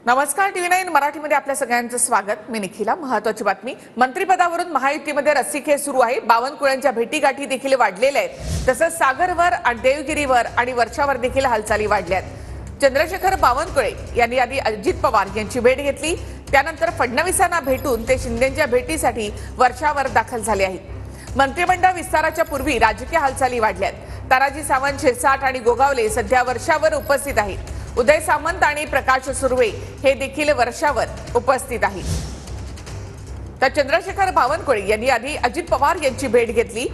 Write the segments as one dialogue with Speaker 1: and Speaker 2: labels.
Speaker 1: नमस्कार, टीव्ही 9 मराठीमध्ये आपल्या सगळ्यांचं स्वागत। मी निखिला। महत्त्वाची बातमी, मंत्रिपदावरून महायुतीमध्ये रस्सीखेच सुरू आहे। बावनकुळेंच्या भेटीगाठी देखील वाढलेल्या आहेत। तसंच सागरवर आणि देवगिरीवर आणि वर्षावर देखील हालचाली वाढल्या आहेत। चंद्रशेखर बावनकुळे यांनी आधी अजित पवार यांची भेट घेतली, त्यानंतर फडणवीसांना भेटून ते शिंदेंच्या भेटीसाठी वर्षावर दाखल झाले आहेत। मंत्रिमंडळ विस्ताराच्या पूर्वी राजकीय हालचाली वाढल्या आहेत। तानाजी सावंत, शिरसाट आणि गोगावले सध्या वर्षावर उपस्थित आहेत। उदय सामंत आणि प्रकाश सुर्वे हे देखील वर्षावर उपस्थित आहेत। तर चंद्रशेखर बावनकुळे यांनी आधी अजित पवार यांची भेट घेतली,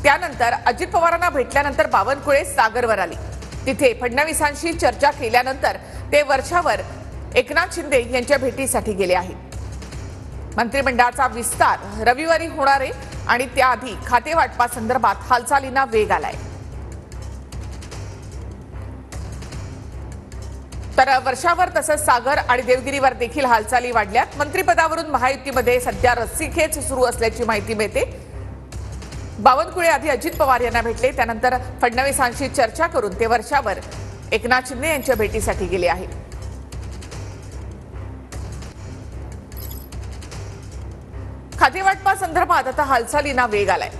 Speaker 1: त्यानंतर अजित पवारांना भेटल्यानंतर बावनकुळे सागरवर आले। तिथे फडणवीसांशी चर्चा केल्यानंतर ते वर्षावर एकनाथ शिंदे यांच्या भेटीसाठी गेले आहेत। मंत्रिमंडळाचा विस्तार रविवारी होणार आहे आणि त्याआधी खातेवाटपासंदर्भात हालचालींना वेग आलाय। तर वर्षावर तसंच सागर आणि देवगिरीवर देखील हालचाली वाढल्यात। मंत्रिपदावरून महायुतीमध्ये सध्या रस्सीखेच सुरू असल्याची माहिती मिळते। बावनकुळे आधी अजित पवार यांना भेटले, त्यानंतर फडणवीसांशी चर्चा करून ते वर्षावर एकनाथ शिंदे यांच्या भेटीसाठी गेले आहेत। खातेवाटपासंदर्भात आता हालचालींना वेग आलाय।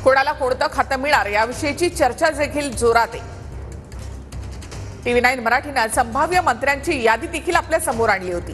Speaker 1: कोणाला कोणतं खातं मिळणार याविषयीची चर्चा देखील जोरात आहे। टीव्ही 9 मराठीने संभाव्य मंत्र्यांची यादी देखील आपल्या समोर आणली होती।